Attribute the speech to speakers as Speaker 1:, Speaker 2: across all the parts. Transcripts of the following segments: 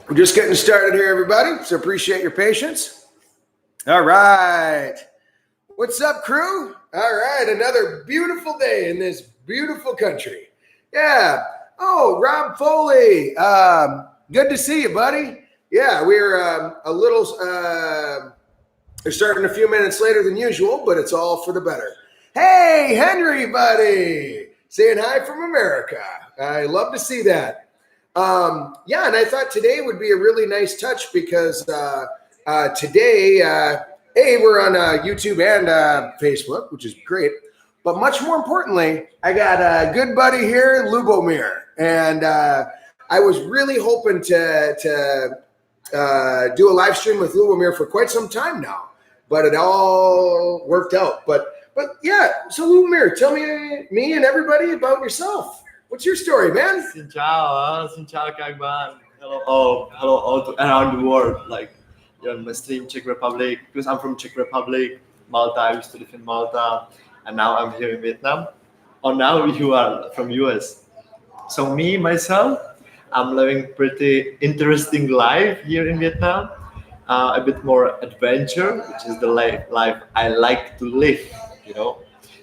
Speaker 1: We're just getting started here, everybody, so appreciate your patience. All right. What's up, crew? All right, another beautiful day in this beautiful country. Yeah. Oh, Rob Foley. Good to see you, buddy. Yeah, we're we're starting a few minutes later than usual, but it's all for the better. Hey, Henry, buddy. Saying hi from America. I love to see that. Yeah, and I thought today would be a really nice touch because today, hey, we're on YouTube and Facebook, which is great. But much more importantly, I got a good buddy here, Lubomir, and I was really hoping to do a live stream with Lubomir for quite some time now, but it all worked out. But yeah, so Lubomir, tell me and everybody about yourself. What's your story, man?
Speaker 2: Xin chào các bạn. Hello all around the world. Like you're on my stream, Czech Republic, because I'm from Czech Republic, Malta. I used to live in Malta, and now I'm here in Vietnam. Or now you are from US. So me myself, I'm living pretty interesting life here in Vietnam. A bit more adventure, which is the life I like to live. You know.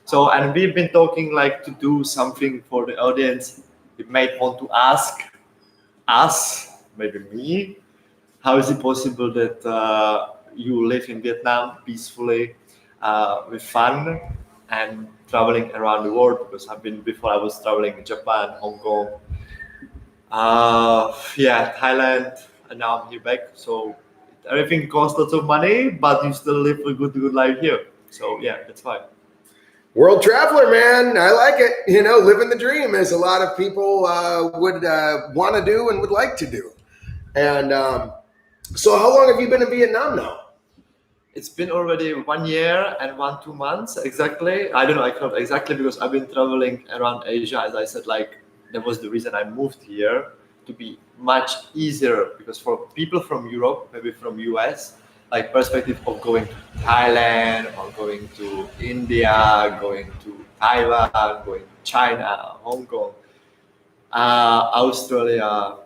Speaker 2: So, and we've been talking like to do something for the audience. You might want to ask us, maybe me, how is it possible that you live in Vietnam peacefully, with fun and traveling around the world? Because before I was traveling in Japan, Hong Kong, Thailand, and now I'm here back. So everything costs lots of money, but you still live a good life here. So yeah, that's fine.
Speaker 1: World traveler, man. I like it. You know, living the dream, as a lot of people would want to do and would like to do. And so how long have you been in Vietnam now?
Speaker 2: It's been already 1 year and 2 months exactly. I don't know, I can't exactly, because I've been traveling around Asia. As I said, like that was the reason I moved here, to be much easier, because for people from Europe, maybe from US, like perspective of going to Thailand or going to India, going to Taiwan, going to China, Hong Kong, Australia,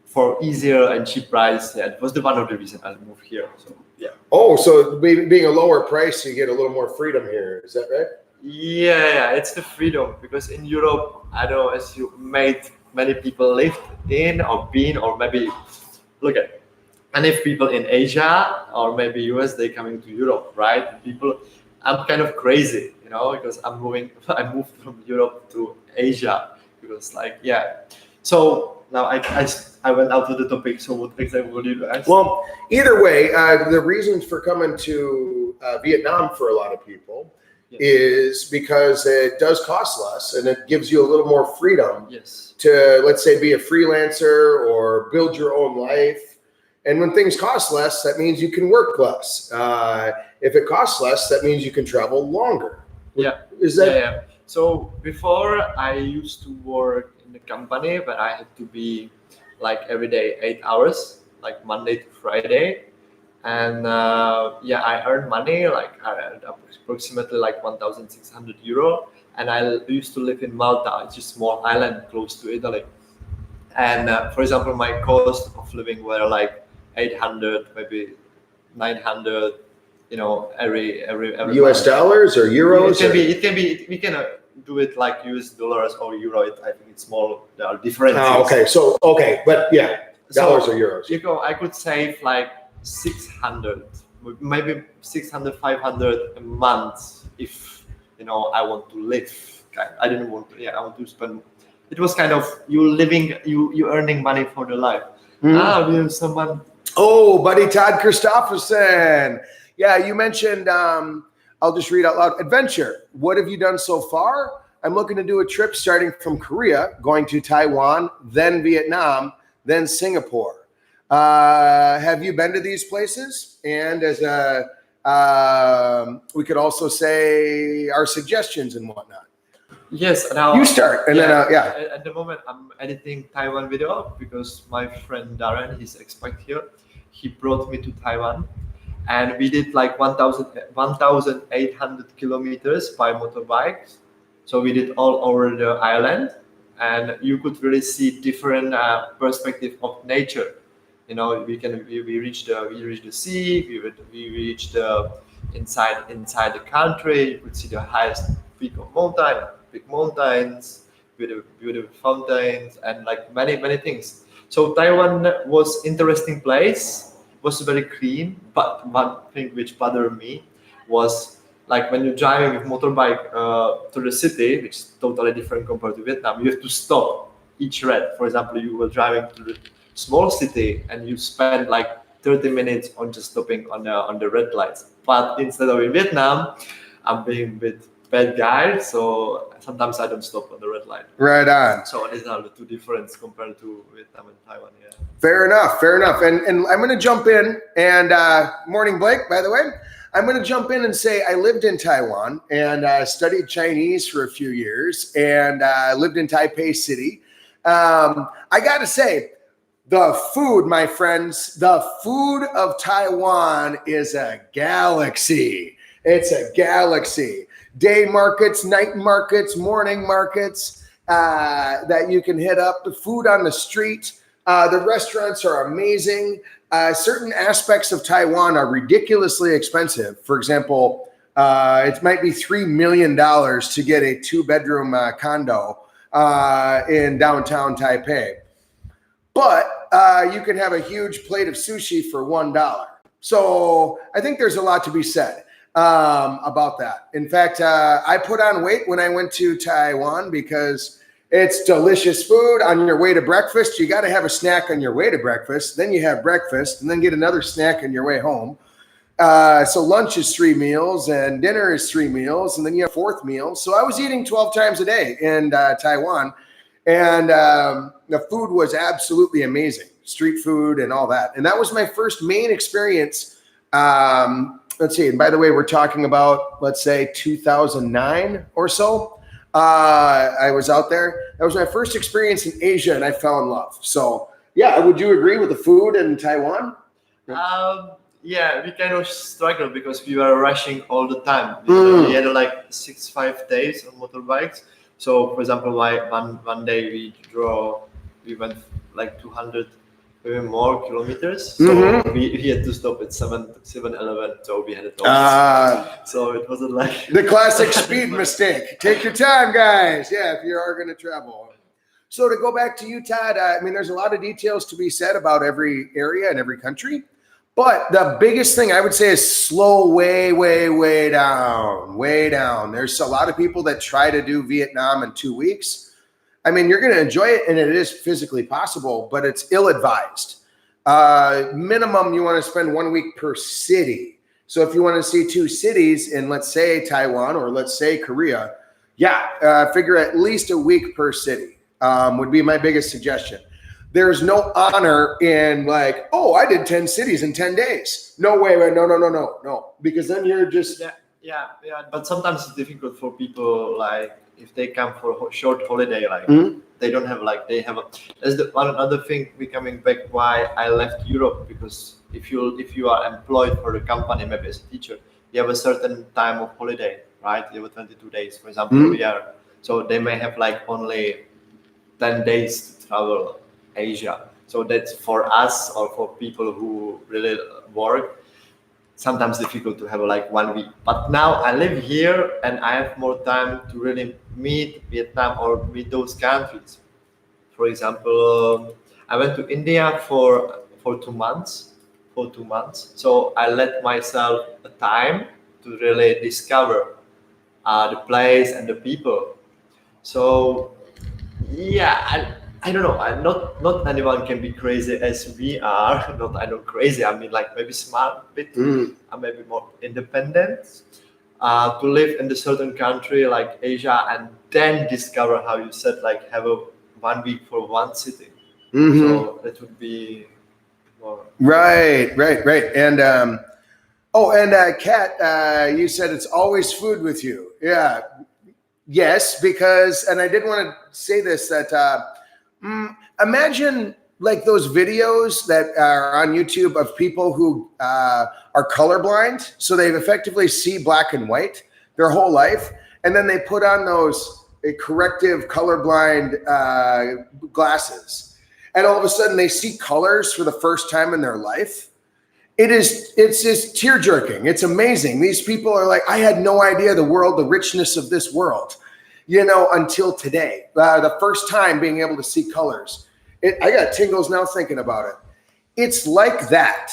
Speaker 2: for easier and cheap price. Yeah, it was one of the reasons I moved here. So yeah.
Speaker 1: Oh, so being a lower price, you get a little more freedom here. Is that right?
Speaker 2: Yeah, it's the freedom, because in Europe, I don't know, as you many people lived in or been, or maybe look at. And if people in Asia or maybe US, they coming to Europe, right? I'm kind of crazy, you know, because I moved from Europe to Asia, because So now I went out to the topic. So what exactly would you ask?
Speaker 1: Well, either way, the reasons for coming to Vietnam for a lot of people is because it does cost less and it gives you a little more freedom to, let's say, be a freelancer or build your own life. And when things cost less, that means you can work less. If it costs less, that means you can travel longer.
Speaker 2: Yeah.
Speaker 1: Is that?
Speaker 2: Yeah. So before, I used to work in the company, but I had to be like every day 8 hours, like Monday to Friday. And I earned money, like I earned approximately like 1,600 euro. And I used to live in Malta, it's a small island close to Italy. And for example, my cost of living were like 800, maybe 900, you know, every
Speaker 1: US
Speaker 2: month.
Speaker 1: dollars or euros?
Speaker 2: It can be. We can do it like US dollars or euro. I think it's small. There are differences.
Speaker 1: Oh, okay. But yeah, dollars or euros.
Speaker 2: I could save like 600, maybe 600, 500 a month if, you know, I want to live. I didn't want to. I want to spend. It was kind of you earning money for the life. We have someone.
Speaker 1: Oh, buddy Todd Christopherson. Yeah, you mentioned, I'll just read out loud, adventure. What have you done so far? I'm looking to do a trip starting from Korea, going to Taiwan, then Vietnam, then Singapore. Have you been to these places? And as we could also say our suggestions and whatnot.
Speaker 2: Yes, now
Speaker 1: you start, and then
Speaker 2: At the moment, I'm editing Taiwan video because my friend Darren, he's expat here. He brought me to Taiwan, and we did like 1,800 kilometers by motorbike. So we did all over the island, and you could really see different perspective of nature. You know, we reach the sea. We reach the inside the country. You could see the highest peak of big mountains, beautiful fountains, and like many things. So Taiwan was interesting place. Was very clean, but one thing which bothered me was like when you're driving with motorbike to the city, which is totally different compared to Vietnam. You have to stop each red. For example, you were driving to the small city and you spend like 30 minutes on just stopping on the red lights. But instead of in Vietnam, I'm being with bad guy, so sometimes I don't stop on the red light.
Speaker 1: Right on.
Speaker 2: So these are the two differences compared to Vietnam and Taiwan. Yeah.
Speaker 1: Fair enough. And I'm going to jump in and morning, Blake, by the way. I'm going to jump in and say I lived in Taiwan and studied Chinese for a few years and lived in Taipei City. I got to say, the food, my friends, the food of Taiwan is a galaxy. It's a galaxy. Day markets, night markets, morning markets that you can hit up. The food on the street. The restaurants are amazing. Certain aspects of Taiwan are ridiculously expensive. For example, it might be $3 million to get a 2-bedroom condo in downtown Taipei. But you can have a huge plate of sushi for $1. So I think there's a lot to be said about that. In fact, I put on weight when I went to Taiwan because it's delicious food on your way to breakfast. You got to have a snack on your way to breakfast. Then you have breakfast and then get another snack on your way home. So lunch is 3 meals and dinner is 3 meals. And then you have 4th meal. So I was eating 12 times a day in Taiwan. And the food was absolutely amazing. Street food and all that. And that was my first main experience. Let's see. And by the way, we're talking about, let's say 2009 or so. I was out there. That was my first experience in Asia, and I fell in love. So, yeah, would you agree with the food in Taiwan?
Speaker 2: Yeah, we kind of struggled because we were rushing all the time. We had like 5 days on motorbikes. So, for example, one day we went like 200, maybe more kilometers. So we had to stop at 7-Eleven. So we had a toast. So it wasn't like
Speaker 1: the classic speed mistake. Take your time, guys. Yeah, if you are going to travel. So to go back to you, Todd, I mean, there's a lot of details to be said about every area and every country. But the biggest thing I would say is slow way down. There's a lot of people that try to do Vietnam in 2 weeks. I mean, you're going to enjoy it, and it is physically possible, but it's ill-advised. Minimum, you want to spend 1 week per city. So if you want to see 2 cities in, let's say, Taiwan or let's say Korea, figure at least a week per city would be my biggest suggestion. There's no honor in like, oh, I did 10 cities in 10 days. No way, no. Because then you're just...
Speaker 2: Yeah. But sometimes it's difficult for people, like, if they come for a short holiday, like they don't have like they have a. That's the another thing. We coming back why I left Europe, because if you are employed for the company, maybe as a teacher, you have a certain time of holiday, right? You have 22 days, for example, a year. So they may have like only 10 days to travel Asia. So that's for us or for people who really work. Sometimes difficult to have like 1 week, but now I live here and I have more time to really meet Vietnam or meet those countries. For example, I went to India for 2 months. So I let myself a time to really discover the place and the people. So yeah, I don't know. Not anyone can be crazy as we are. I know crazy. I mean, like maybe smart, bit, and maybe more independent. To live in a certain country like Asia and then discover, how you said, like have a 1 week for one city. So that would be more.
Speaker 1: Right. And Kat, you said it's always food with you. Yeah. Yes, because, and I did want to say this, that imagine like those videos that are on YouTube of people who are colorblind. So they effectively see black and white their whole life. And then they put on those corrective colorblind glasses. and all of a sudden they see colors for the first time in their life. It's just tear jerking. It's amazing. These people are like, I had no idea the richness of this world, until today. The first time being able to see colors. I got tingles now thinking about it. It's like that.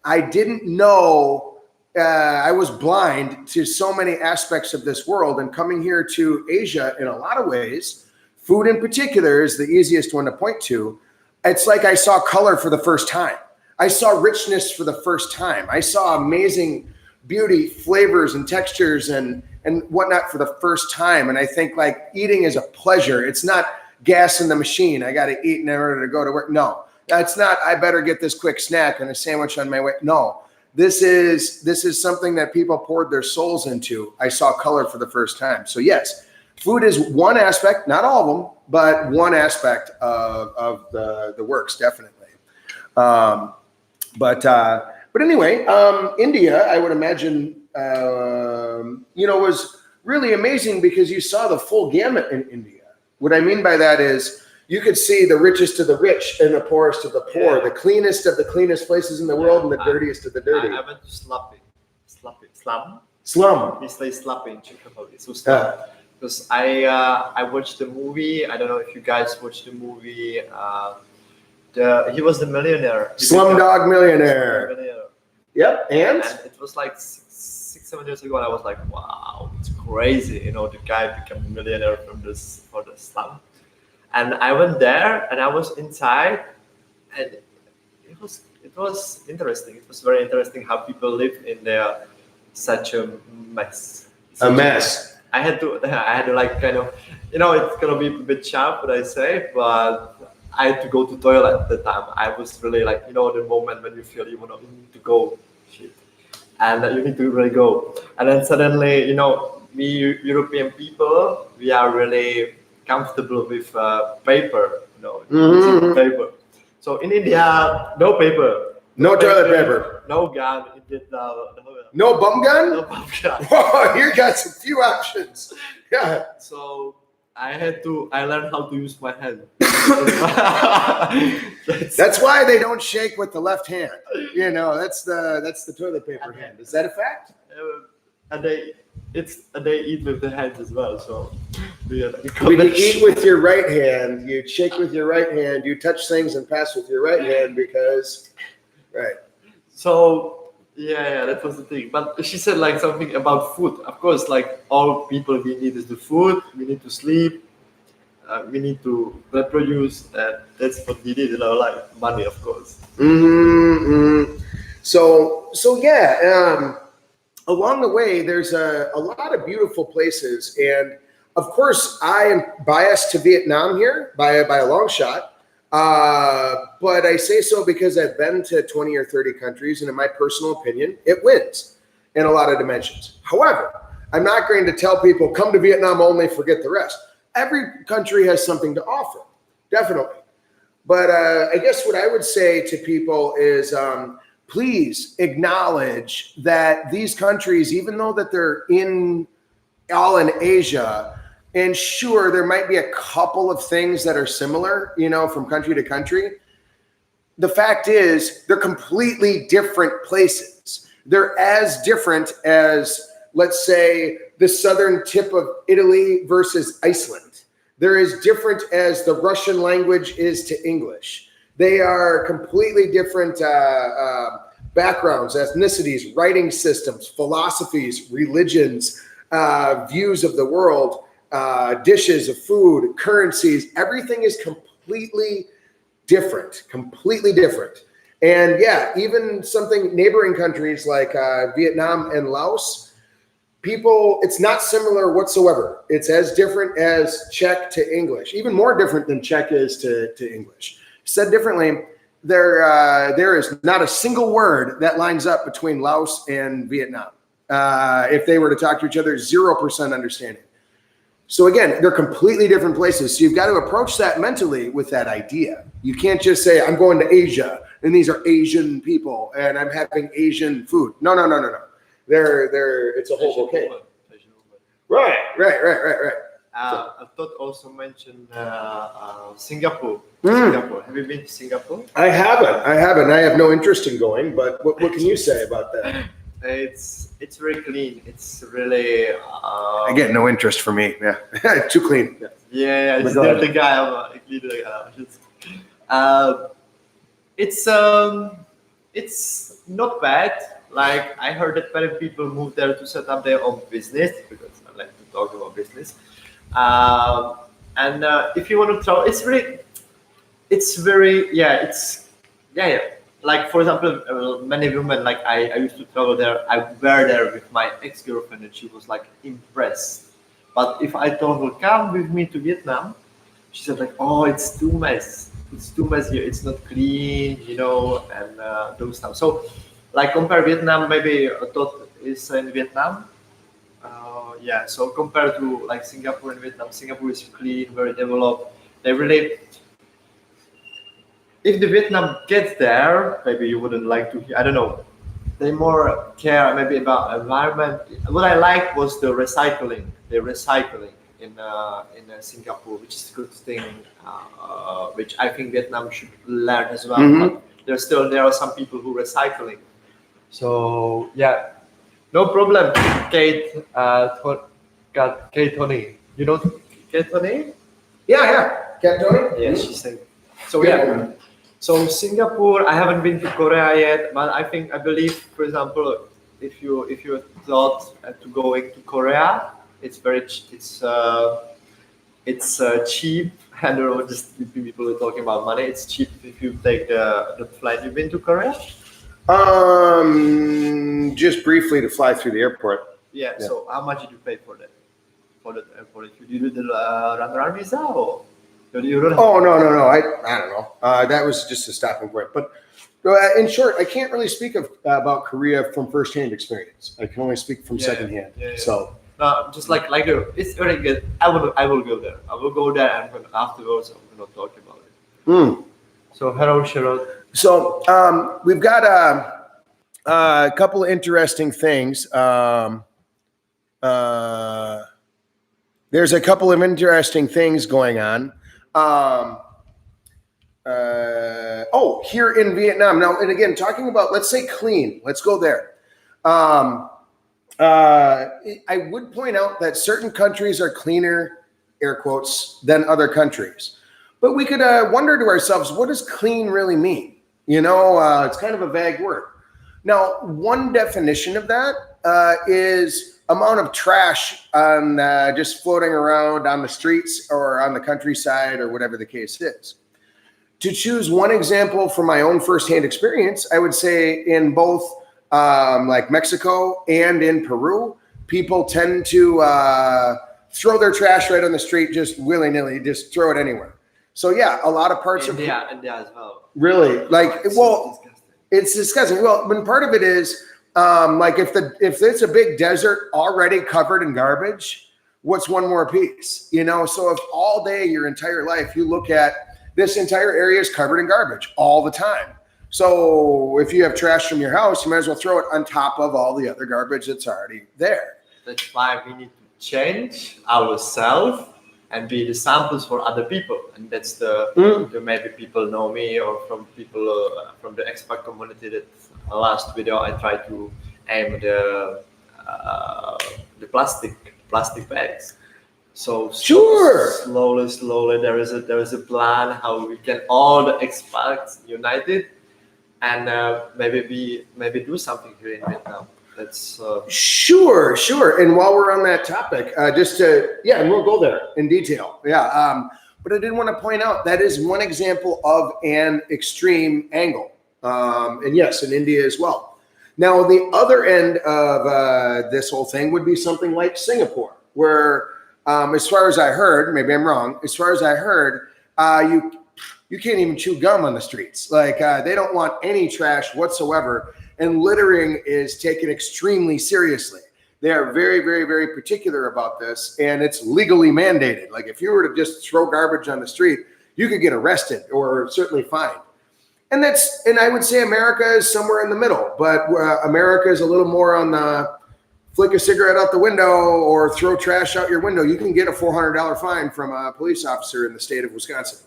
Speaker 1: I didn't know. I was blind to so many aspects of this world, and coming here to Asia in a lot of ways, food in particular is the easiest one to point to. It's like I saw color for the first time. I saw richness for the first time. I saw amazing beauty, flavors, and textures and whatnot for the first time. And I think like eating is a pleasure. It's not gas in the machine. I got to eat in order to go to work. No, that's not. I better get this quick snack and a sandwich on my way. No, this is something that people poured their souls into. I saw color for the first time. So yes, food is one aspect, not all of them, but one aspect of the works, definitely. But anyway, India, I would imagine, was really amazing because you saw the full gamut in India. What I mean by that is you could see the richest of the rich and the poorest of the poor, the cleanest of the cleanest places in the world and the dirtiest of the dirty.
Speaker 2: I went to slum.
Speaker 1: Slum.
Speaker 2: We say slum in Czech Republic. So slum. Because I watched the movie. I don't know if you guys watched the movie. He was the millionaire.
Speaker 1: Slumdog Millionaire. Yep, and
Speaker 2: it was like 6-7 years ago, and I was like, wow, it's crazy. The guy became a millionaire for the slum. And I went there, and I was inside, and it was interesting. It was very interesting how people live in there, such a mess. I had to like kind of, it's gonna be a bit sharp what I say, but I had to go to toilet at the time. I was really like, the moment when you feel you need to go, shit, and you need to really go. And then suddenly, we European people, we are really comfortable with paper, using paper. So in India, no paper,
Speaker 1: no toilet paper,
Speaker 2: no gun.
Speaker 1: No bum gun.
Speaker 2: No bum gun.
Speaker 1: Whoa, you got some few options. Yeah.
Speaker 2: So I learned how to use my hand.
Speaker 1: That's why they don't shake with the left hand. That's the toilet paper hand. Is that a fact?
Speaker 2: And they eat with the hands as well. So
Speaker 1: when you eat with your right hand, you shake with your right hand, you touch things and pass with your right hand because, right.
Speaker 2: So yeah, that was the thing. But she said like something about food. Of course, like all people, we need is the food. We need to sleep. We need to reproduce. That's what we need in our life. Money, of course.
Speaker 1: So yeah. Along the way, there's a lot of beautiful places, and of course, I am biased to Vietnam here by a long shot. But I say so because I've been to 20 or 30 countries, and in my personal opinion, it wins in a lot of dimensions. However, I'm not going to tell people, come to Vietnam only, forget the rest. Every country has something to offer, definitely. But I guess what I would say to people is please acknowledge that these countries, even though that they're all in Asia, and sure, there might be a couple of things that are similar, from country to country. The fact is, they're completely different places. They're as different as, let's say, the southern tip of Italy versus Iceland. They're as different as the Russian language is to English. They are completely different backgrounds, ethnicities, writing systems, philosophies, religions, views of the world. Dishes of food, currencies, everything is completely different. And yeah, even something neighboring countries like Vietnam and Laos, it's not similar whatsoever. It's as different as Czech to English, even more different than Czech is to English. Said differently, there is not a single word that lines up between Laos and Vietnam. If they were to talk to each other, 0% understanding. So again, they're completely different places. So you've got to approach that mentally with that idea. You can't just say, I'm going to Asia, and these are Asian people, and I'm having Asian food. No. It's a whole bouquet. Right.
Speaker 2: I thought also mention Singapore.
Speaker 1: Mm.
Speaker 2: Singapore. Have you been to Singapore?
Speaker 1: I haven't. I have no interest in going, but what can you say about that?
Speaker 2: It's very clean. It's really
Speaker 1: Again, no interest for me. Yeah, too clean.
Speaker 2: yeah. It's
Speaker 1: Go ahead.
Speaker 2: the guy. It's not bad. Like I heard that many people move there to set up their own business because I like to talk about business. And if you want to travel, it's very yeah. Like for example, many women like I used to travel there. I were there with my ex-girlfriend, and she was like impressed. But if I told her come with me to Vietnam, she said like, oh, it's too mess here. It's not clean, and those stuff. So, like compare Vietnam, maybe a thought is in Vietnam. Yeah. So compared to like Singapore and Vietnam, Singapore is clean, very developed. They really if the Vietnam gets there, maybe you wouldn't like to hear. I don't know. They more care maybe about environment. What I like was the recycling. The recycling in Singapore, which is a good thing, which I think Vietnam should learn as well.
Speaker 1: Mhm.
Speaker 2: But there are some people who recycling. So yeah, no problem. Kate, Kate Tony. You know Kate Tony?
Speaker 1: Yeah. Cat Tony?
Speaker 2: Yeah, she's saying. So yeah. So Singapore, I haven't been to Korea yet, but I believe, for example, if you thought to going to Korea, it's very cheap. And there are just people are talking about money. It's cheap if you take the flight. You've been to Korea?
Speaker 1: Just briefly to fly through the airport.
Speaker 2: Yeah. So how much did you pay for that? For that airport? Did you do the runaround visa or?
Speaker 1: Oh no! I don't know. That was just a stopping point. But in short, I can't really speak about Korea from firsthand experience. I can only speak from secondhand.
Speaker 2: Yeah.
Speaker 1: So
Speaker 2: just like it's very good. I will go there. I will go there, and afterwards I'm going to talk about it. So hello, Sherrod.
Speaker 1: So we've got a couple of interesting things. There's a couple of interesting things going on. Here in Vietnam now, and again, talking about, let's say clean, let's go there. I would point out that certain countries are cleaner, air quotes, than other countries, but we could wonder to ourselves, what does clean really mean? It's kind of a vague word. Now, one definition of that is amount of trash on just floating around on the streets or on the countryside or whatever the case is. To choose one example from my own firsthand experience, I would say in both like Mexico and in Peru, people tend to throw their trash right on the street, just willy-nilly, just throw it anywhere. So yeah, a lot of parts
Speaker 2: India as well.
Speaker 1: Really, it's disgusting. Well, when part of it is like if it's a big desert already covered in garbage, what's one more piece? So if all day, your entire life, you look at this entire area is covered in garbage all the time. So if you have trash from your house, you might as well throw it on top of all the other garbage that's already there.
Speaker 2: That's why we need to change ourselves and be the samples for other people. And that's the maybe people know me or from people from the expat community that last video I tried to aim the plastic bags. So
Speaker 1: sure,
Speaker 2: slowly there is a plan how we can all the expats united and maybe do something here in Vietnam. That's
Speaker 1: sure. And while we're on that topic, and we'll go there in detail. But I did want to point out that is one example of an extreme angle. And yes, in India as well. Now, the other end of this whole thing would be something like Singapore, where, as far as I heard, maybe I'm wrong, as far as I heard, you can't even chew gum on the streets. Like they don't want any trash whatsoever, and littering is taken extremely seriously. They are very, very, very particular about this, and it's legally mandated. Like if you were to just throw garbage on the street, you could get arrested or certainly fined. And I would say America is somewhere in the middle, but America is a little more on the flick a cigarette out the window or throw trash out your window, you can get a $400 fine from a police officer in the state of Wisconsin,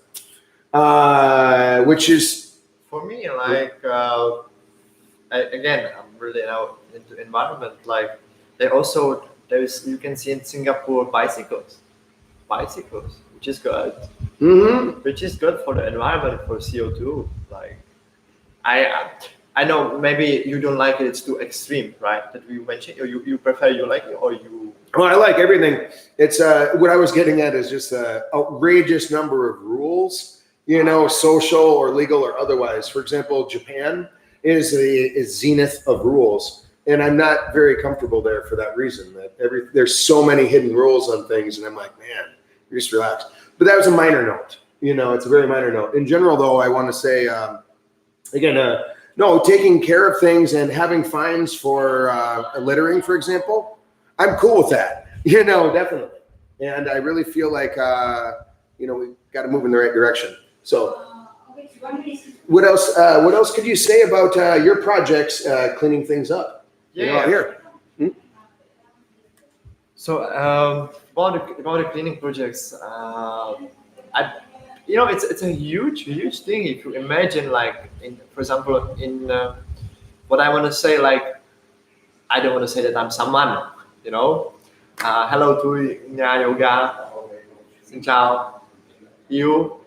Speaker 1: which is
Speaker 2: for me like again, I'm really now into environment. Like there's you can see in Singapore bicycles, which is good, which is good for the environment for CO2. Like I know maybe you don't like it; it's too extreme, right? That we mentioned, or you prefer you like it, or you.
Speaker 1: Well, I like everything. It's what I was getting at is just the outrageous number of rules, social or legal or otherwise. For example, Japan is zenith of rules, and I'm not very comfortable there for that reason. That there's so many hidden rules on things, and I'm like, man, just relax. But that was a minor note. It's a very minor note. In general, though, I want to say again, no, taking care of things and having fines for littering, for example, I'm cool with that. Definitely. And I really feel like we've got to move in the right direction. So. What else? What else could you say about your projects cleaning things up?
Speaker 2: Yeah.
Speaker 1: Here.
Speaker 2: So about the cleaning projects, it's a huge thing. If you imagine, like, for example, in what I want to say, like, I don't want to say that I'm someone, hello tôi nhà yoga, xin chào, yêu,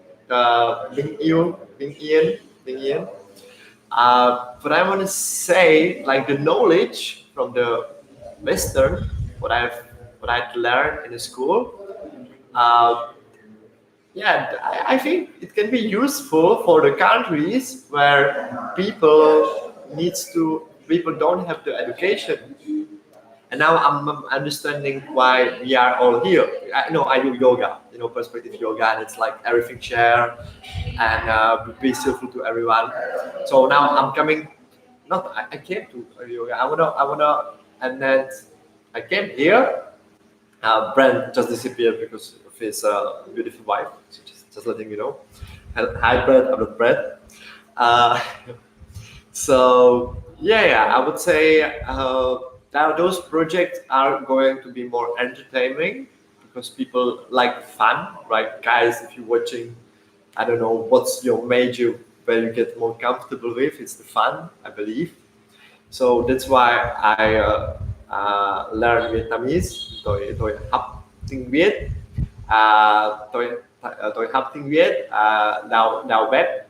Speaker 2: bình yên. But I want to say, like, the knowledge from the Western, what I've learned in the school, I think it can be useful for the countries where people don't have the education. And now I'm understanding why we are all here. I do yoga, perspective yoga, and it's like everything share and be civil to everyone. So now I'm coming. I came to yoga. I wanna, and then I came here. Brent just disappeared because of his beautiful wife. So just letting you know. Hi, Brent. I'm not Brent. So I would say. Now those projects are going to be more entertaining because people like fun, right? Guys, if you're watching, I don't know what's your major where you get more comfortable with. It's the fun, I believe. So that's why I learned Vietnamese. Tôi học tiếng Việt. Tôi học tiếng Việt. Đầu bếp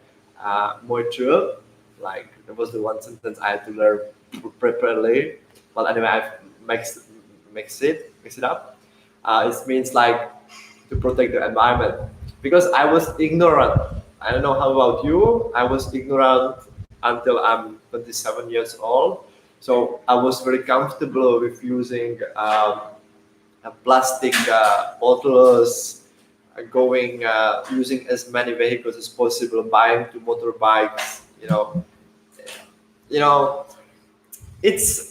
Speaker 2: môi trường. Like that was the one sentence I had to learn properly. But anyway, I've mix it up. It means like to protect the environment because I was ignorant. I don't know how about you. I was ignorant until I'm 27 years old. So I was very comfortable with using plastic bottles, using as many vehicles as possible, buying two motorbikes.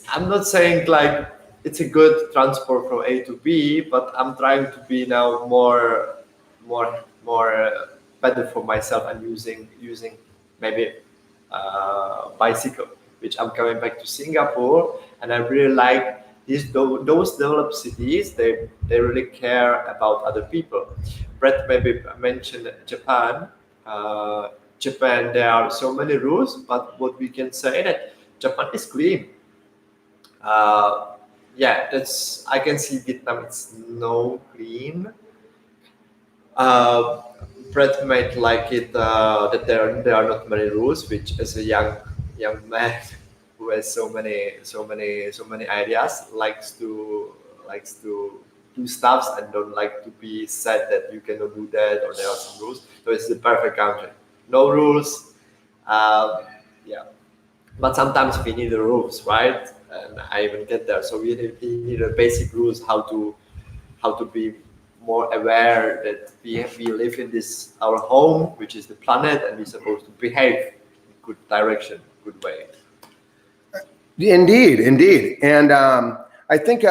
Speaker 2: I'm not saying like it's a good transport from A to B, but I'm trying to be now more better for myself and using maybe bicycle, which I'm coming back to Singapore, and I really like those developed cities. They really care about other people. Brett maybe mentioned Japan. Japan, there are so many rules, but what we can say that Japan is clean. I can see Vietnam. It's no clean. Brett might like it that there are not many rules, which as a young man who has so many ideas likes to do stuffs and don't like to be said that you cannot do that or there are some rules. So it's the perfect country. No rules. But sometimes we need the rules, right? And I even get there. So we need the basic rules how to be more aware that we live in this our home, which is the planet, and we're supposed to behave in good direction, good way.
Speaker 1: Indeed. And I think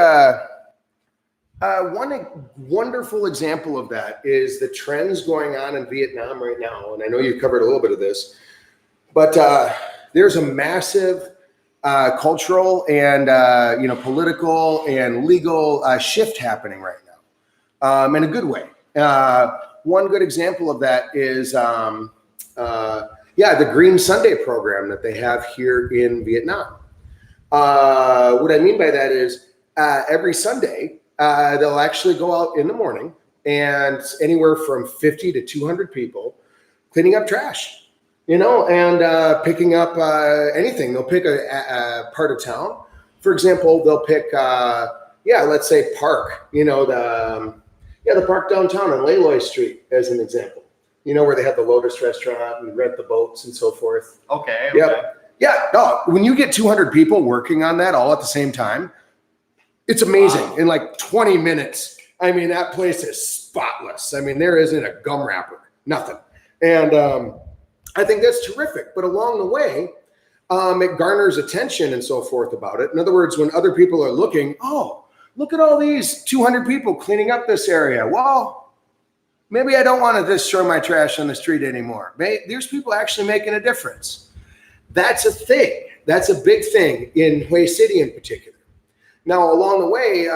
Speaker 1: one wonderful example of that is the trends going on in Vietnam right now. And I know you covered a little bit of this, but there's a massive cultural and political and legal shift happening right now, in a good way. One good example of that is the Green Sunday program that they have here in Vietnam. What I mean by that is every Sunday they'll actually go out in the morning, and anywhere from 50 to 200 people cleaning up trash, and picking up anything. They'll pick a part of town. For example, they'll pick, let's say Park, the park downtown on Layloy Street as an example, where they have the Lotus restaurant and rent the boats and so forth.
Speaker 2: Okay.
Speaker 1: Yep. Yeah. No, when you get 200 people working on that all at the same time, it's amazing. Wow. In like 20 minutes, I mean, that place is spotless. I mean, there isn't a gum wrapper, nothing. And I think that's terrific. But along the way, it garners attention and so forth about it. In other words, when other people are looking, oh, look at all these 200 people cleaning up this area. Well, maybe I don't want to just throw my trash on the street anymore. There's people actually making a difference. That's a thing. That's a big thing in Hue City in particular. Now, along the way,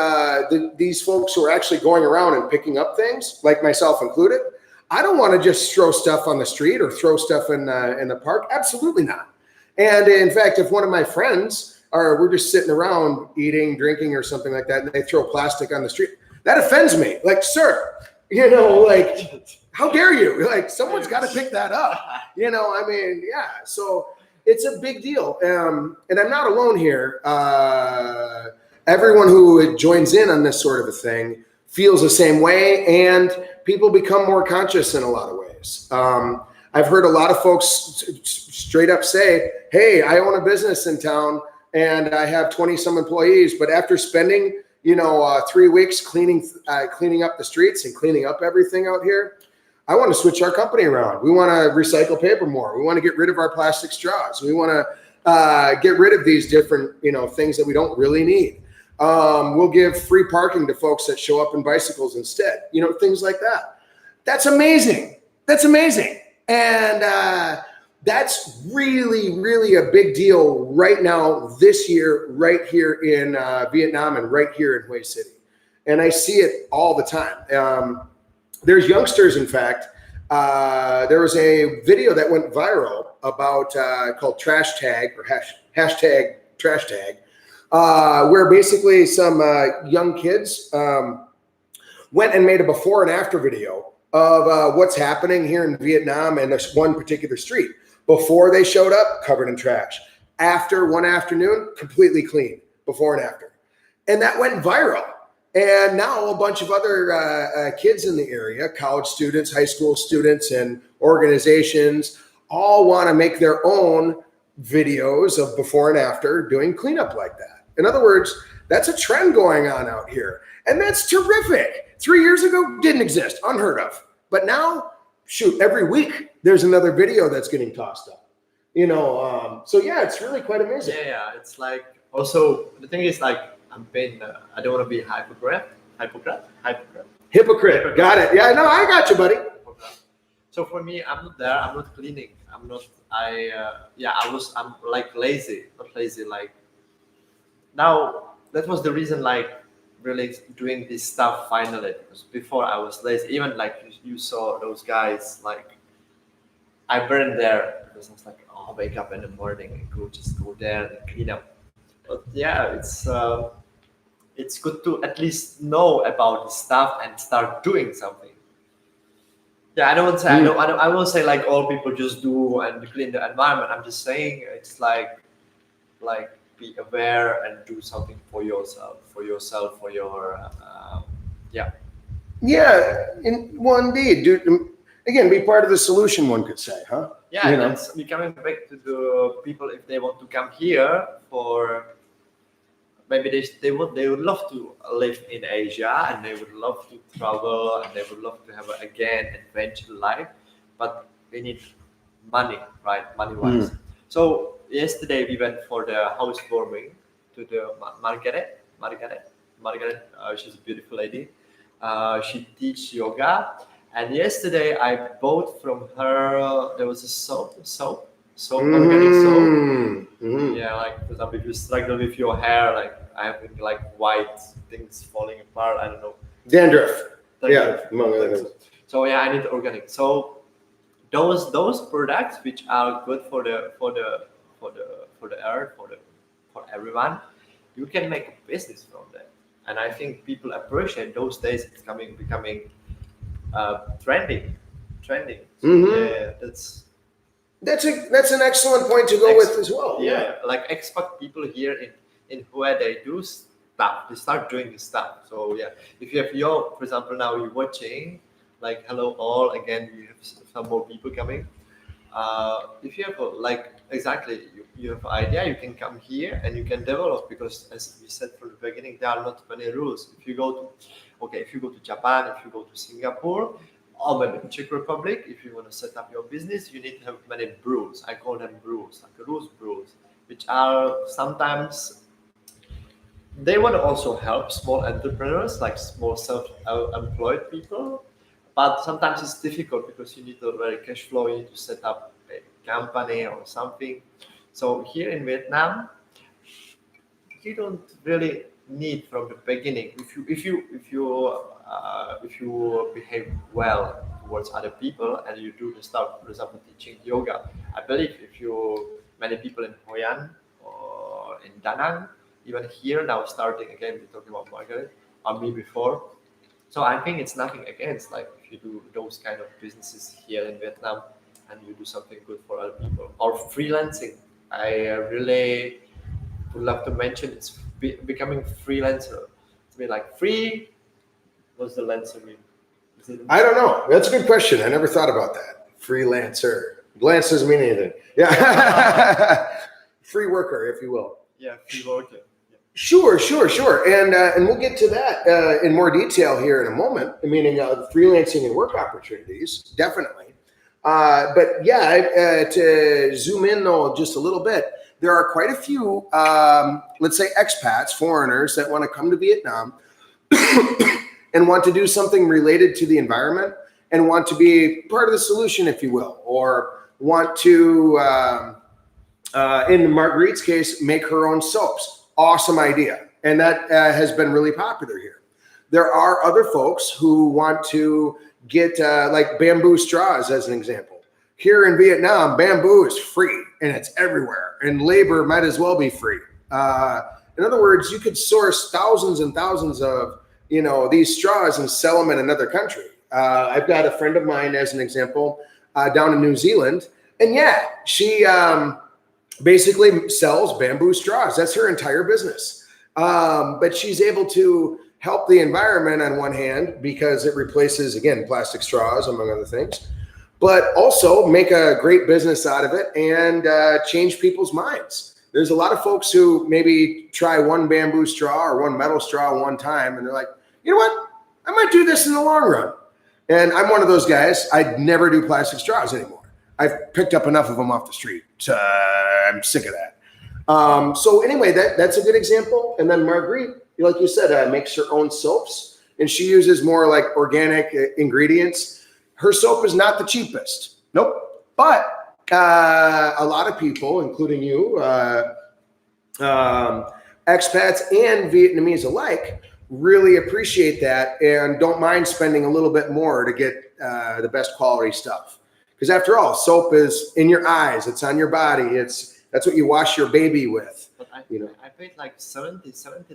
Speaker 1: these folks who are actually going around and picking up things, like myself included, I don't want to just throw stuff on the street or throw stuff in the park. Absolutely not. And in fact, if one of my friends we're just sitting around eating, drinking, or something like that, and they throw plastic on the street, that offends me. Like, sir, how dare you? Like, someone's got to pick that up. So it's a big deal. And I'm not alone here. Everyone who joins in on this sort of a thing feels the same way, and people become more conscious in a lot of ways. I've heard a lot of folks straight up say, hey, I own a business in town, and I have 20 some employees, but after spending, 3 weeks cleaning up the streets and cleaning up everything out here, I want to switch our company around. We want to recycle paper more. We want to get rid of our plastic straws. We want to get rid of these different, things that we don't really need. We'll give free parking to folks that show up in bicycles instead, things like that. That's amazing. That's amazing. And, that's really, really a big deal right now, this year, right here in Vietnam and right here in Hue City. And I see it all the time. There's youngsters, in fact. There was a video that went viral about called Trash Tag or hashtag Trash Tag, where basically some young kids went and made a before and after video of what's happening here in Vietnam and this one particular street. Before they showed up, covered in trash. After one afternoon, completely clean, before and after. And that went viral. And now a bunch of other kids in the area, college students, high school students, and organizations all want to make their own videos of before and after doing cleanup like that. In other words, that's a trend going on out here. And that's terrific. 3 years ago, didn't exist, unheard of. But now, shoot, every week there's another video that's getting tossed up, so yeah, it's really quite amazing.
Speaker 2: Yeah. It's like, also the thing is, like, I don't want to be hypocrite.
Speaker 1: Got it. Yeah, no, I got you, buddy.
Speaker 2: So for me, I'm not there. I'm not cleaning. I'm like lazy, not lazy. Like, now that was the reason, like, really doing this stuff finally, because before I was lazy. Even like you saw those guys, like, I burned there because I was like, oh, wake up in the morning and go there and clean up. But yeah, it's good to at least know about the stuff and start doing something. Yeah, I won't say like all people just do and clean the environment. I'm just saying it's like be aware and do something for yourself, for your
Speaker 1: indeed, dude. Again, be part of the solution, one could say, huh?
Speaker 2: Yeah, and that's coming back to the people, if they want to come here for, maybe they would love to live in Asia, and they would love to travel, and they would love to have an adventure life, but they need money, right? Money-wise. So yesterday we went for the housewarming to the Margaret. She's a beautiful lady. She teaches yoga. And yesterday I bought from her, there was a soap, organic soap. Yeah, like for example, if you struggle with your hair, like I have like white things falling apart. I don't know.
Speaker 1: Dandruff.
Speaker 2: Thank
Speaker 1: Yeah,
Speaker 2: you.
Speaker 1: among other
Speaker 2: Thanks.
Speaker 1: things.
Speaker 2: So yeah, I need organic. So those products which are good for the earth, for everyone, you can make a business from that. And I think people appreciate those days. It's becoming trending. So yeah,
Speaker 1: That's an excellent point to go with as well.
Speaker 2: yeah, like expat people here in where they do stuff, they start doing this stuff. So yeah, if you have for example, now you're watching, like hello all again, you have some more people coming. If you have like exactly you have an idea, you can come here and you can develop, because as we said from the beginning, there are not many rules. If you go to Japan, if you go to Singapore, or maybe Czech Republic, if you want to set up your business, you need to have many brews. I call them brews, like brews, which are sometimes they want to also help small entrepreneurs, like small self-employed people. But sometimes it's difficult because you need a very cash flow. You need to set up a company or something. So here in Vietnam, you don't really need from the beginning. If you behave well towards other people and you do the stuff, for example, teaching yoga. I believe if you many people in Hoi An or in Da Nang, even here now starting again, we're talking about Margaret or me before. So I think it's nothing against, like if you do those kind of businesses here in Vietnam and you do something good for other people, or freelancing. I really would love to mention it's becoming freelancer. It's been like free. What's the lancer mean?
Speaker 1: I don't know. That's a good question. I never thought about that. Freelancer. Glance doesn't mean anything. Yeah. Free worker, if you will.
Speaker 2: Yeah, free worker.
Speaker 1: Sure. And we'll get to that in more detail here in a moment, meaning freelancing and work opportunities, definitely. But yeah, to zoom in though just a little bit, there are quite a few, let's say expats, foreigners that want to come to Vietnam and want to do something related to the environment and want to be part of the solution, if you will, or want to, in Marguerite's case, make her own soaps. Awesome idea. And that has been really popular here. There are other folks who want to get like bamboo straws as an example. Here in Vietnam, bamboo is free and it's everywhere, and labor might as well be free. In other words, you could source thousands and thousands of, these straws and sell them in another country. I've got a friend of mine as an example down in New Zealand, and yeah, she basically sells bamboo straws. That's her entire business. But she's able to help the environment on one hand because it replaces, again, plastic straws, among other things, but also make a great business out of it and change people's minds. There's a lot of folks who maybe try one bamboo straw or one metal straw one time, and they're like, you know what? I might do this in the long run. And I'm one of those guys. I'd never do plastic straws anymore. I've picked up enough of them off the street. So I'm sick of that. So anyway, that's a good example. And then Marguerite, like you said, makes her own soaps, and she uses more like organic ingredients. Her soap is not the cheapest. Nope. But a lot of people, including you, expats and Vietnamese alike, really appreciate that and don't mind spending a little bit more to get the best quality stuff. Because after all, soap is in your eyes, it's on your body, that's what you wash your baby with.
Speaker 2: But I paid like 70,000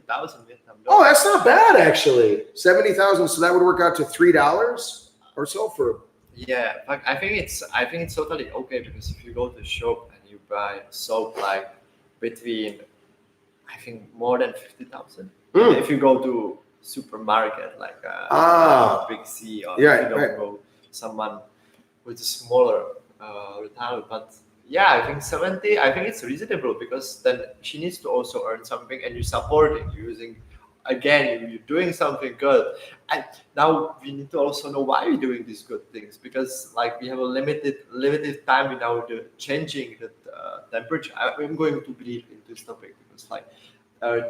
Speaker 2: Vietnam dollars.
Speaker 1: Oh, that's not bad actually. 70,000, so that would work out to $3 or so for.
Speaker 2: Yeah, like I think it's totally okay, because if you go to the shop and you buy soap like between, I think more than 50,000. If you go to supermarket like Big C, or if you don't go someone with a smaller retailer, but yeah, I think 70. I think it's reasonable, because then she needs to also earn something, and you support it using. Again, you're doing something good, and now we need to also know why we're doing these good things, because like we have a limited time in our changing the temperature. I'm going to breathe into this topic, because like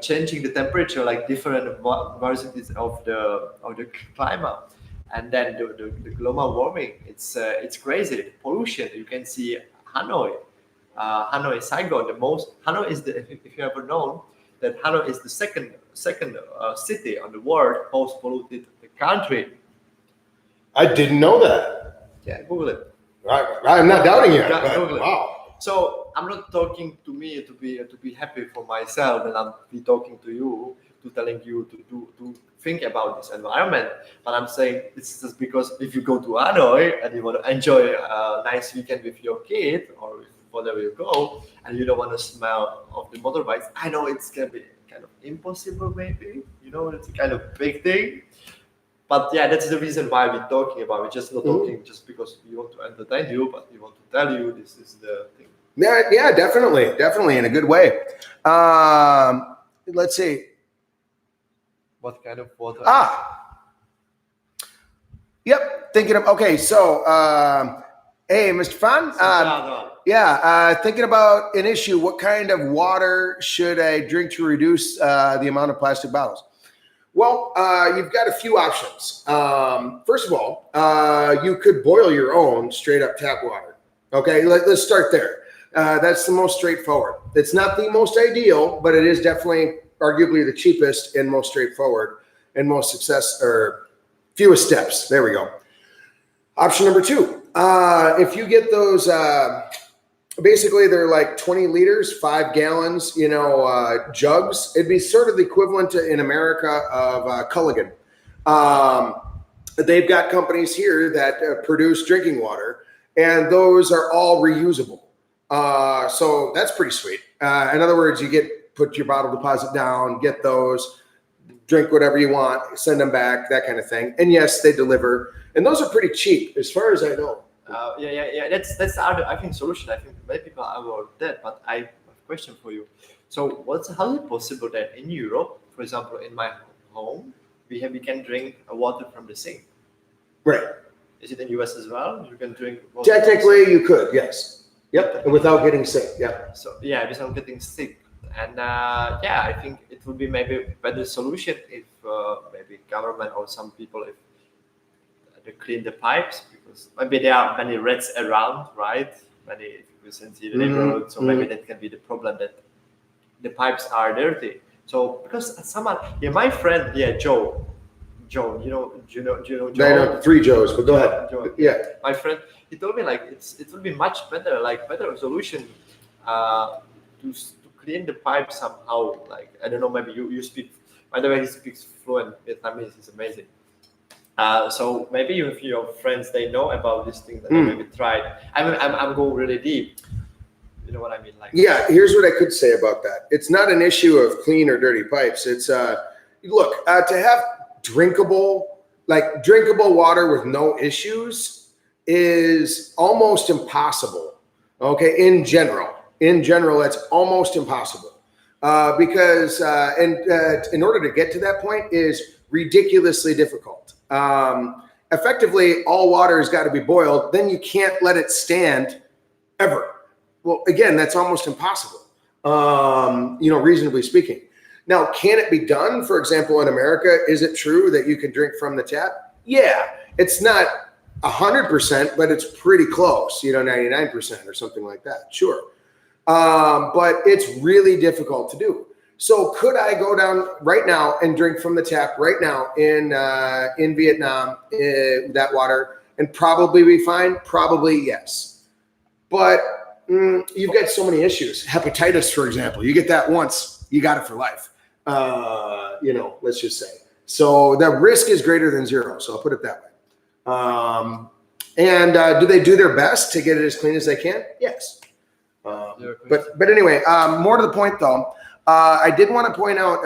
Speaker 2: changing the temperature, like different varieties of the climate, and then the global warming. It's crazy. The pollution. You can see Hanoi Hanoi, Saigon. Hanoi is the, if you ever known that Hanoi is the second city on the world most polluted country.
Speaker 1: I didn't know that.
Speaker 2: Yeah, Google it.
Speaker 1: I'm not doubting you.
Speaker 2: Google it.
Speaker 1: Wow.
Speaker 2: So I'm not talking to me to be happy for myself, and I'm be talking to you to telling you to think about this environment. But I'm saying it's just because if you go to Hanoi and you want to enjoy a nice weekend with your kid or with whatever you go, and you don't want to smell of the motorbikes, I know it's gonna be kind of impossible, maybe. You know, it's a kind of big thing. But yeah, that's the reason why we're talking about. We're just not talking just because we want to entertain you, but we want to tell you this is the thing.
Speaker 1: Yeah, definitely in a good way. Let's see.
Speaker 2: What kind of water?
Speaker 1: Yep. Thinking of, okay. So, hey, Mr. Fan. Thinking about an issue. What kind of water should I drink to reduce the amount of plastic bottles? Well, you've got a few options. First of all, you could boil your own straight up tap water. Okay, let's start there. That's the most straightforward. It's not the most ideal, but it is definitely arguably the cheapest and most straightforward and most fewest steps. There we go. Option number two, if you get those, basically they're like 20 liters, 5 gallons, jugs. It'd be sort of the equivalent to, in America, of Culligan. They've got companies here that produce drinking water, and those are all reusable. So that's pretty sweet. In other words, you put your bottle deposit down, get those, drink whatever you want, send them back, that kind of thing. And yes, they deliver, and those are pretty cheap as far as I know.
Speaker 2: Yeah. That's the other, I think, solution. I think many people are about that, but I have a question for you. So how is it possible that in Europe, for example, in my home, we can drink water from the sink?
Speaker 1: Right.
Speaker 2: Is it in US as well? You can drink water.
Speaker 1: Technically, you could, yes. Yep. Without getting sick. Yeah.
Speaker 2: So yeah, without getting sick. And I think it would be maybe a better solution if maybe government or some people, if they clean the pipes, because maybe there are many rats around, right? Many percent in the neighborhood, so maybe that can be the problem, that the pipes are dirty. So because someone, my friend, Joe, do you know Joe?
Speaker 1: I know 3 Joes, but go ahead.
Speaker 2: Joe.
Speaker 1: Yeah.
Speaker 2: My friend, he told me like it will be much better, like better solution to clean the pipe somehow. Like, I don't know, maybe you speak, by the way, he speaks fluent Vietnamese, he's amazing. So maybe if your friends, they know about this thing, that they maybe tried. I'm going really deep. You know what I mean? Like,
Speaker 1: yeah, here's what I could say about that. It's not an issue of clean or dirty pipes. It's look, to have drinkable water with no issues is almost impossible. Okay, in general, that's almost impossible because in order to get to that point is ridiculously difficult. Effectively, all water has got to be boiled. Then you can't let it stand ever. Well, again, that's almost impossible, reasonably speaking. Now, can it be done? For example, in America, is it true that you can drink from the tap? Yeah, it's not 100%, but it's pretty close, 99% or something like that. Sure. But it's really difficult to do. So could I go down right now and drink from the tap right now in Vietnam, that water, and probably be fine? Probably yes. But you've got so many issues. Hepatitis, for example, you get that once, you got it for life. Let's just say. So the risk is greater than zero. So I'll put it that way. Do they do their best to get it as clean as they can? Yes. But anyway, more to the point though, I did want to point out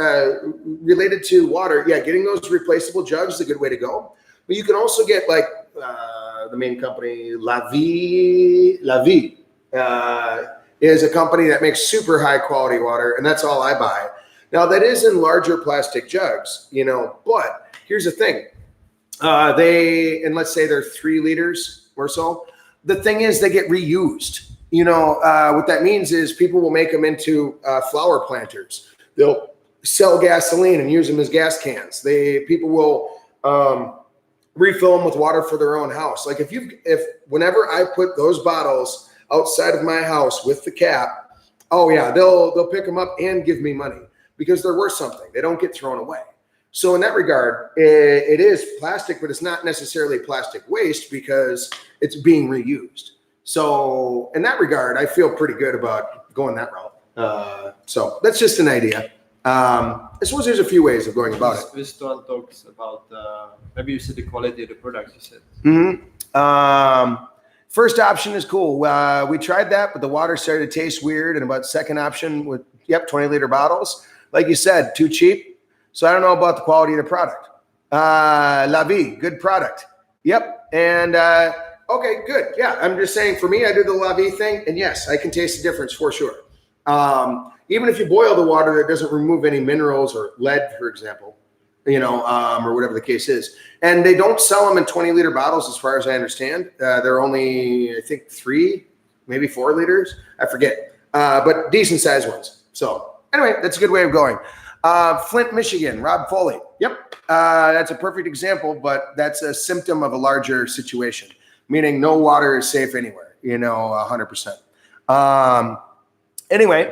Speaker 1: related to water. Yeah, getting those replaceable jugs is a good way to go. But you can also get like the main company, La Vie is a company that makes super high quality water, and that's all I buy. Now that is in larger plastic jugs, but here's the thing. And let's say they're 3 liters or so. The thing is they get reused. What that means is people will make them into flower planters. They'll sell gasoline and use them as gas cans. People will refill them with water for their own house. Like if whenever I put those bottles outside of my house with the cap, oh yeah, they'll pick them up and give me money because they're worth something. They don't get thrown away. So in that regard, it is plastic, but it's not necessarily plastic waste because it's being reused. So in that regard, I feel pretty good about going that route. So that's just an idea. I suppose there's a few ways of going about it.
Speaker 2: This one talks about maybe you said the quality of the products. You said.
Speaker 1: Mm-hmm. First option is cool. We tried that, but the water started to taste weird. And about second option with 20-liter bottles, like you said, too cheap. So I don't know about the quality of the product. La Vie, good product. Yep. And okay, good. Yeah, I'm just saying for me, I do the La Vie thing, and yes, I can taste the difference for sure. Even if you boil the water, that doesn't remove any minerals or lead, for example, or whatever the case is. And they don't sell them in 20-liter bottles, as far as I understand. They're only, I think, 3, maybe 4 liters. I forget, but decent sized ones. So anyway, that's a good way of going. Flint, Michigan, Rob Foley. Yep. That's a perfect example, but that's a symptom of a larger situation, meaning no water is safe anywhere, 100%. Anyway,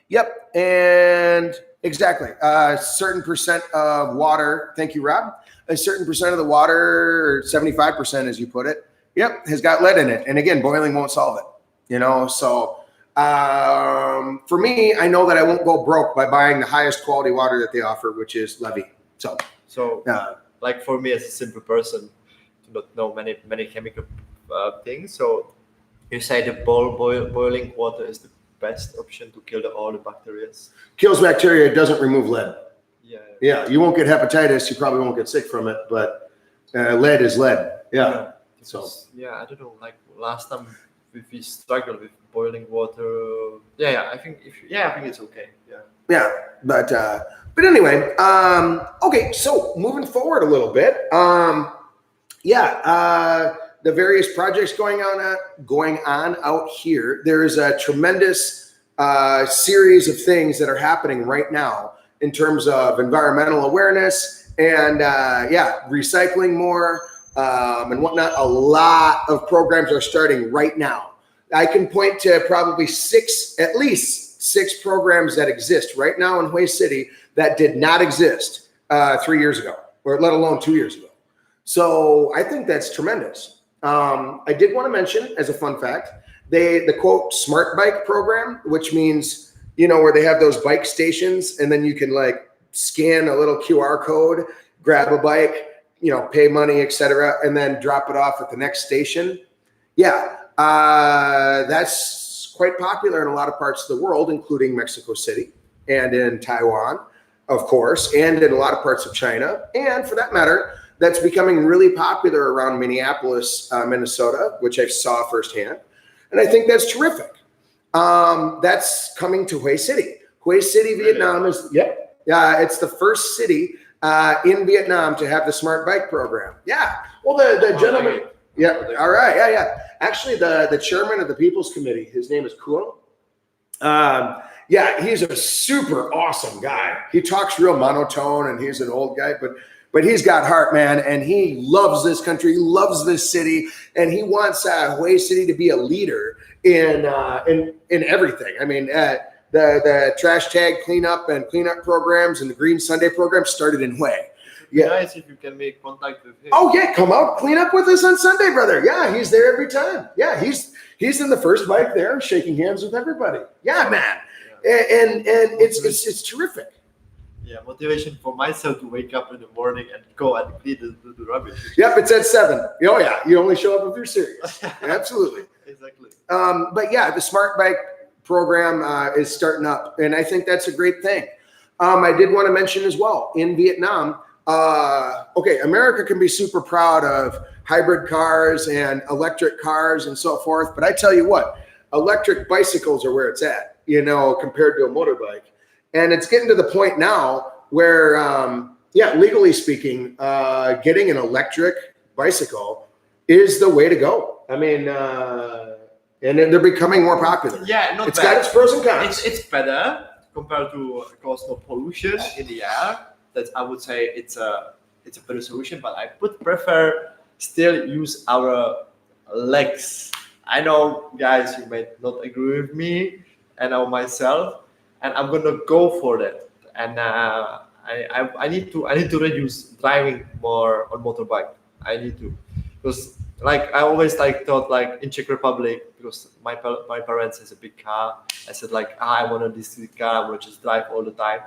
Speaker 1: yep. And exactly. A certain percent of water, thank you, Rob. A certain percent of the water, or 75%, as you put it, yep, has got lead in it. And again, boiling won't solve it, so for me, I know that I won't go broke by buying the highest quality water that they offer, which is La Vie. So
Speaker 2: like for me as a simple person, to not know many chemical things. So you say the boiling water is the best option to kill all the bacteria.
Speaker 1: Kills bacteria, it doesn't remove lead.
Speaker 2: Yeah.
Speaker 1: You won't get hepatitis. You probably won't get sick from it, but lead is lead. Yeah. So
Speaker 2: I don't know. Like last time we struggled with boiling water. I think it's okay.
Speaker 1: Yeah, but anyway, okay. So moving forward a little bit, the various projects going on out here. There is a tremendous series of things that are happening right now in terms of environmental awareness and recycling more and whatnot. A lot of programs are starting right now. I can point to probably at least six programs that exist right now in Hue City that did not exist 3 years ago, or let alone 2 years ago. So I think that's tremendous. I did want to mention, as a fun fact, the quote smart bike program, which means, where they have those bike stations and then you can like scan a little QR code, grab a bike, pay money, etc., and then drop it off at the next station. Yeah. That's quite popular in a lot of parts of the world, including Mexico City and in Taiwan, of course, and in a lot of parts of China. And for that matter, that's becoming really popular around Minneapolis, Minnesota, which I saw firsthand. And I think that's terrific. That's coming to Hue City. Hue City, Vietnam is, it's the first city in Vietnam to have the smart bike program. Yeah. Well, the gentleman. Yeah. All right. Yeah. Actually, the chairman of the People's Committee, his name is Kuo. He's a super awesome guy. He talks real monotone, and he's an old guy, but he's got heart, man, and he loves this country, he loves this city, and he wants Hue City to be a leader in everything. I mean, the trash tag cleanup programs and the Green Sunday program started in Hue.
Speaker 2: Yeah. Nice if you can make contact with him.
Speaker 1: Oh yeah, come out, clean up with us on Sunday, brother. Yeah, he's there every time. Yeah, he's in the first bike there, shaking hands with everybody. Yeah, man. Yeah. And it's terrific.
Speaker 2: Yeah, motivation for myself to wake up in the morning and go and clean the rubbish.
Speaker 1: Yep, it's at 7. Oh yeah, you only show up if you're serious. Absolutely.
Speaker 2: Exactly.
Speaker 1: But yeah, the smart bike program is starting up, and I think that's a great thing. I did want to mention as well in Vietnam. America can be super proud of hybrid cars and electric cars and so forth. But I tell you what, electric bicycles are where it's at, compared to a motorbike. And it's getting to the point now where, legally speaking, getting an electric bicycle is the way to go. I mean, and they're becoming more popular.
Speaker 2: Yeah,
Speaker 1: it's got its pros and cons.
Speaker 2: It's better compared to, of course, no pollution in the air. That I would say it's a better solution, but I would prefer still use our legs I know, guys, you might not agree with me and I myself, and I'm gonna go for that. And I need to reduce driving more on motorbike. I need to, because like I always like thought like in Czech Republic, because my parents has a big car. I said like I want this big car. I want to just drive all the time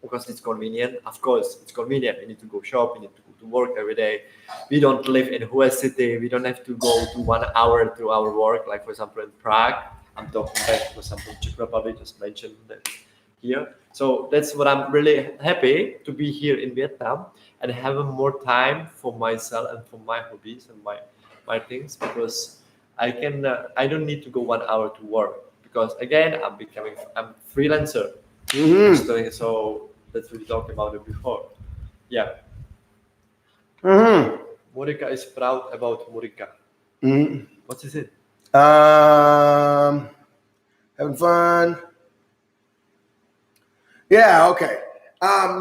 Speaker 2: because it's convenient. Of course, it's convenient. You need to go shop. You need to go to work every day. We don't live in Hue city. We don't have to go to 1 hour to our work. Like for example in Prague, I'm talking back for example Czech Republic. Just mentioned that here. So that's what I'm really happy to be here in Vietnam and have more time for myself and for my hobbies and my things, because I don't need to go 1 hour to work, because again I'm freelancer. So that's what we talked about it before. Yeah. Morica is proud about Morica. What is it?
Speaker 1: Having fun. Yeah, okay.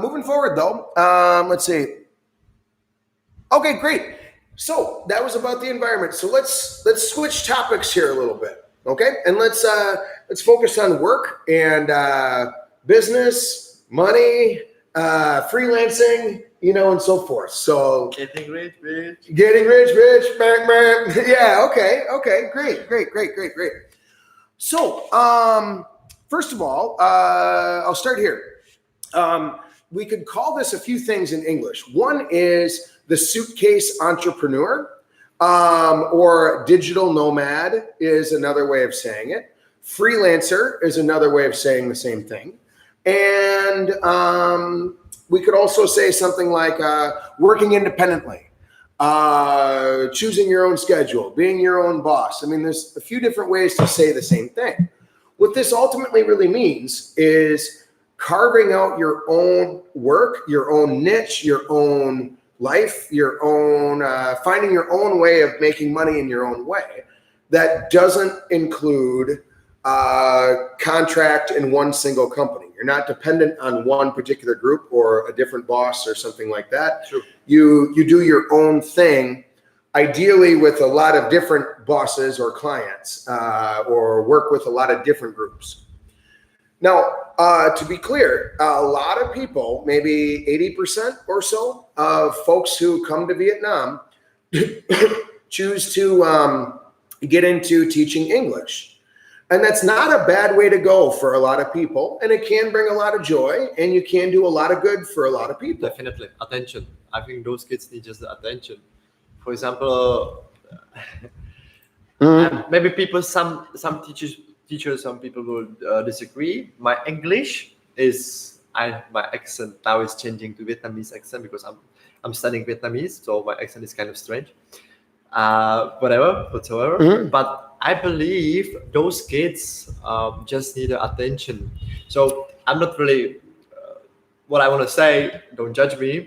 Speaker 1: Moving forward though, let's see. Okay, great. So that was about the environment. So let's switch topics here a little bit, okay? And let's focus on work and business, money, freelancing, and so forth. So
Speaker 2: Getting rich, bitch.
Speaker 1: Bang, bang. Yeah, okay, great. So, first of all, I'll start here. We could call this a few things in English. One is the suitcase entrepreneur, or digital nomad is another way of saying it. Freelancer is another way of saying the same thing. And we could also say something like working independently, choosing your own schedule, being your own boss. I mean, there's a few different ways to say the same thing. What this ultimately really means is carving out your own work, your own niche, your own life, your own, finding your own way of making money in your own way that doesn't include contract in one single company. You're not dependent on one particular group or a different boss or something like that.
Speaker 2: True.
Speaker 1: You do your own thing, ideally with a lot of different bosses or clients, or work with a lot of different groups. Now, to be clear, a lot of people, maybe 80% or so of folks who come to Vietnam choose to get into teaching English. And that's not a bad way to go for a lot of people. And it can bring a lot of joy, and you can do a lot of good for a lot of people.
Speaker 2: Definitely. Attention. I think those kids need just the attention. For example, maybe people, some teachers, some people will disagree. My English is, my accent now is changing to Vietnamese accent because I'm studying Vietnamese, so my accent is kind of strange. Whatsoever. But I believe those kids just need attention. So I'm not really, what I want to say, don't judge me.